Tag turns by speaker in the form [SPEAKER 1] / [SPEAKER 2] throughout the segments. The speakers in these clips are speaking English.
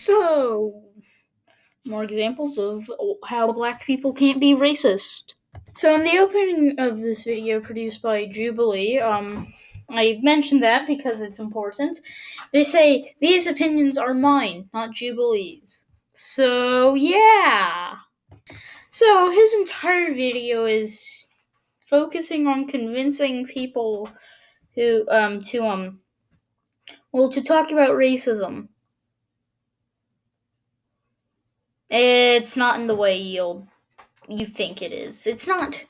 [SPEAKER 1] So, more examples of how black people can't be racist. So, in the opening of this video produced by Jubilee, I mentioned that because it's important. They say, these opinions are mine, not Jubilee's. So, yeah. So, his entire video is focusing on convincing people who, to talk about racism. It's not in the way you think it is. It's not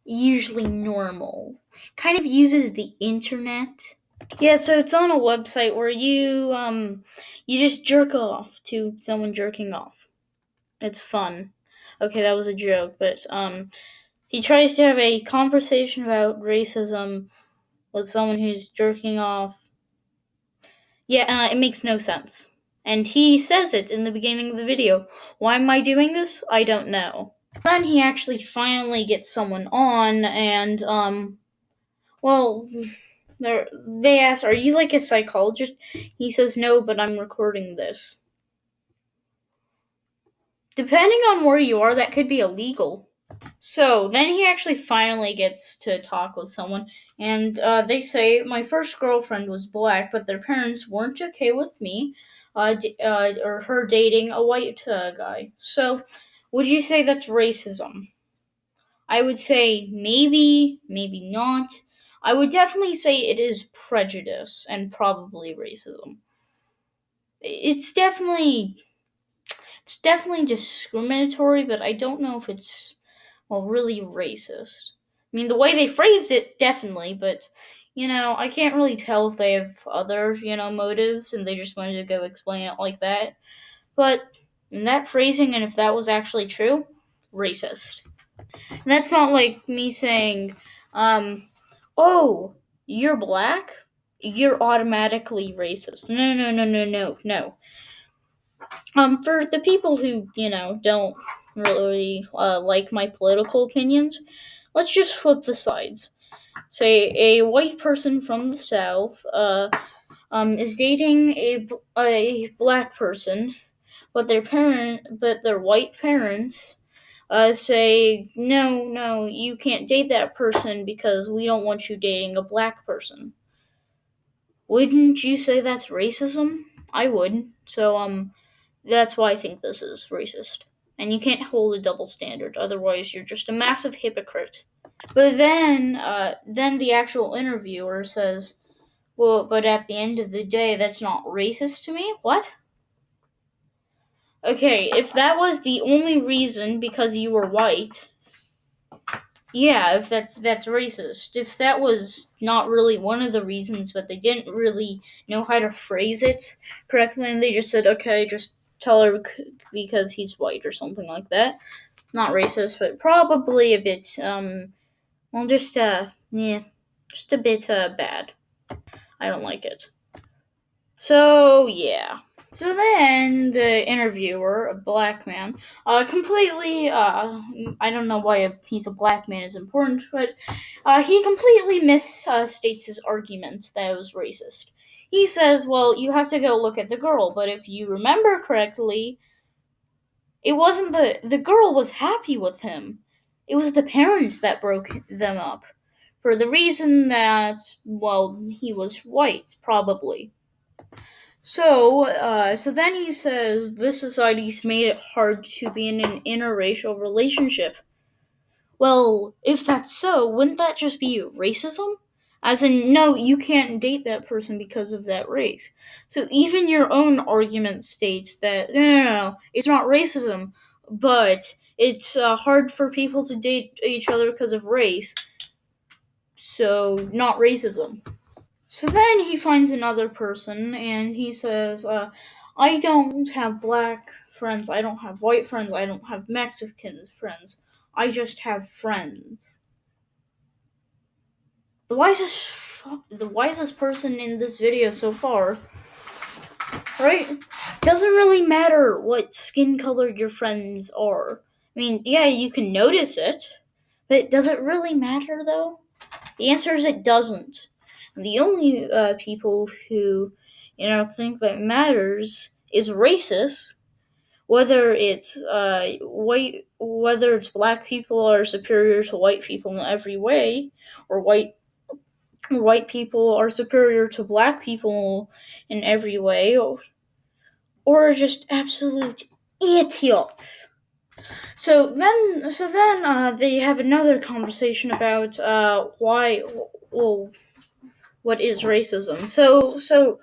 [SPEAKER 1] usually normal. Kind of uses the internet. Yeah, so it's on a website where you just jerk off to someone jerking off. It's fun. Okay, that was a joke, but he tries to have a conversation about racism with someone who's jerking off. Yeah, it makes no sense. And he says it in the beginning of the video. Why am I doing this? I don't know. Then he actually finally gets someone on, and they ask, "Are you like a psychologist?" He says, "No, but I'm recording this." Depending on where you are, that could be illegal. So then he actually finally gets to talk with someone, and they say, "My first girlfriend was black, but their parents weren't okay with me, or her dating a white guy. So, would you say that's racism?" I would say maybe, maybe not. I would definitely say it is prejudice and probably racism. It's definitely discriminatory, but I don't know if it's really racist. I mean, the way they phrased it, definitely, but I can't really tell if they have other motives and they just wanted to go explain it like that. But in that phrasing, and if that was actually true, racist. And that's not like me saying, "Oh, you're black? You're automatically racist." No. For the people who, don't really like my political opinions, let's just flip the sides. Say a white person from the South is dating a black person, but their white parents say, no, you can't date that person because we don't want you dating a black person. Wouldn't you say that's racism? I would. So, that's why I think this is racist. And you can't hold a double standard, otherwise you're just a massive hypocrite. But then the actual interviewer says, "Well, but at the end of the day, that's not racist to me." What? Okay, if that was the only reason because you were white, yeah, if that's racist. If that was not really one of the reasons, but they didn't really know how to phrase it correctly, and they just said, "Okay, just tell her because he's white" or something like that. Not racist, but probably a bit just a bit bad. I don't like it. So yeah. So then the interviewer, a black man, completely, I don't know why he's a black man is important, but he completely misstates his argument that it was racist. He says, "Well, you have to go look at the girl, but if you remember correctly, it wasn't the girl was happy with him. It was the parents that broke them up. For the reason that, he was white, probably." So then he says this society's made it hard to be in an interracial relationship. Well, if that's so, wouldn't that just be racism? As in, no, you can't date that person because of that race. So even your own argument states that no, it's not racism, but it's hard for people to date each other because of race. So not racism. So then he finds another person and he says, "I don't have black friends, I don't have white friends, I don't have Mexican friends. I just have friends." The wisest person in this video so far, right? Doesn't really matter what skin color your friends are. I mean, yeah, you can notice it, but does it really matter though? The answer is it doesn't. And the only people who think that matters is racist, whether it's black people are superior to white people in every way, or white people are superior to black people in every way, or just absolute idiots. So then they have another conversation about why, well, what is racism. So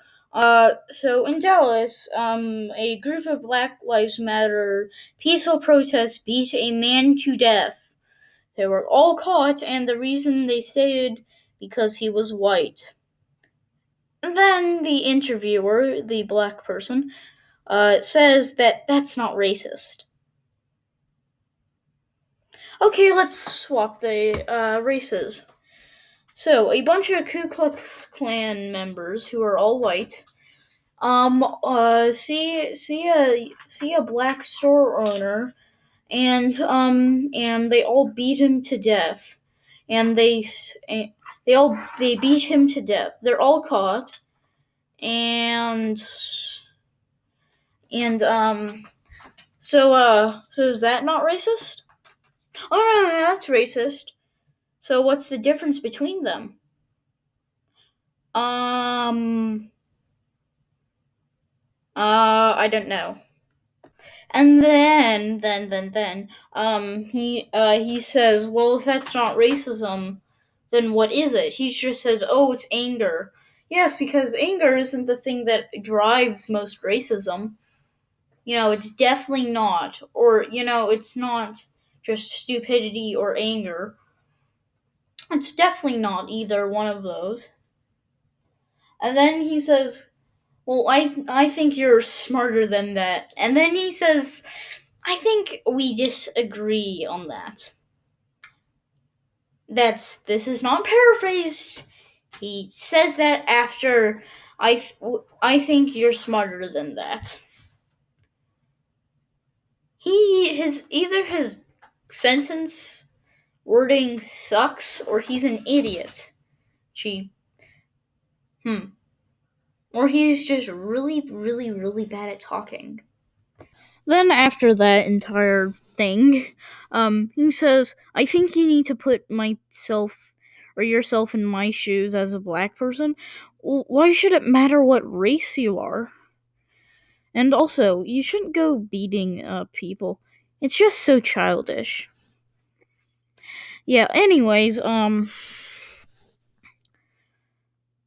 [SPEAKER 1] in Dallas, a group of Black Lives Matter peaceful protests beat a man to death. They were all caught, and the reason they stated because he was white. And then the interviewer, the black person, says that that's not racist. Okay, let's swap the races. So, a bunch of Ku Klux Klan members who are all white, see a black store owner, and they all beat him to death, and they beat him to death. They're all caught, and and so is that not racist? Oh no, that's racist. So what's the difference between them? Um, I don't know. And then, he says, well, if that's not racism, then what is it? He just says, oh, it's anger. Yes, because anger isn't the thing that drives most racism. It's definitely not. Or, it's not just stupidity or anger. It's definitely not either one of those. And then he says, well, I think you're smarter than that. And then he says, I think we disagree on that. This is not paraphrased. He says that after I think you're smarter than that. His sentence wording sucks, or he's an idiot. She Or he's just really, really, really bad at talking. Then after that entire thing, he says, I think you need to put myself or yourself in my shoes as a black person. Why should it matter what race you are? And also, you shouldn't go beating people. It's just so childish. Yeah, anyways,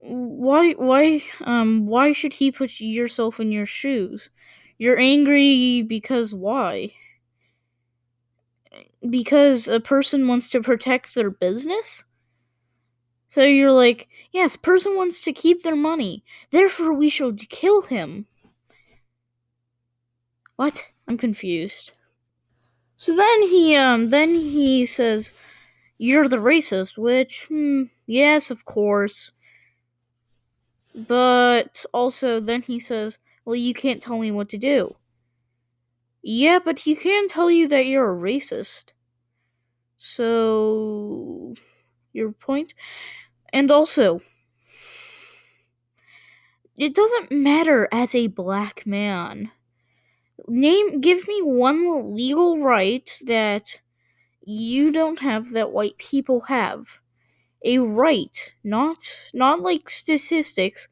[SPEAKER 1] why should he put yourself in your shoes? You're angry because why? Because a person wants to protect their business? So you're like, yes, person wants to keep their money. Therefore we should kill him. What? I'm confused. So then he says, you're the racist, which, yes, of course. But also then he says, well, you can't tell me what to do. Yeah, but he can tell you that you're a racist. So, your point? And also, it doesn't matter as a black man. Give me one legal right that you don't have that white people have. A right, not like statistics,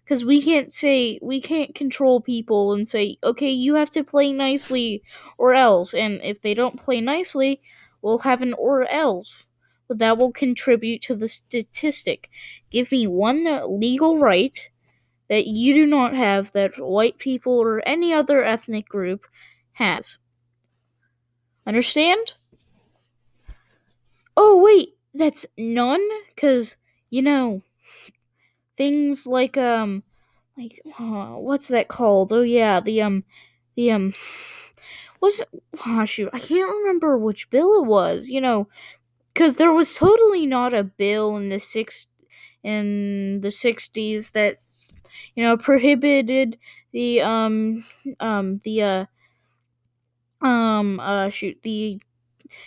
[SPEAKER 1] because we can't control people and say, okay, you have to play nicely or else, and if they don't play nicely, we'll have an or else. But that will contribute to the statistic. Give me one legal right that you do not have that white people or any other ethnic group has. Understand? Oh wait, that's none? Cause, things what's that called? Oh yeah, the was shoot, I can't remember which bill it was, cause there was totally not a bill in the 60s that, prohibited the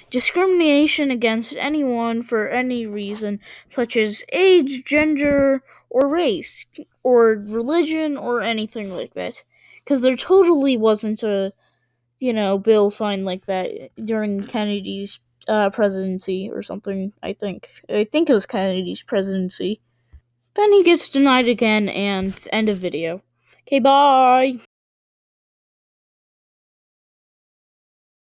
[SPEAKER 1] discrimination against anyone for any reason, such as age, gender, or race or religion or anything like that. Because there totally wasn't a bill signed like that during Kennedy's presidency or something. I think it was Kennedy's presidency. Then he gets denied again and end of video. Okay, bye.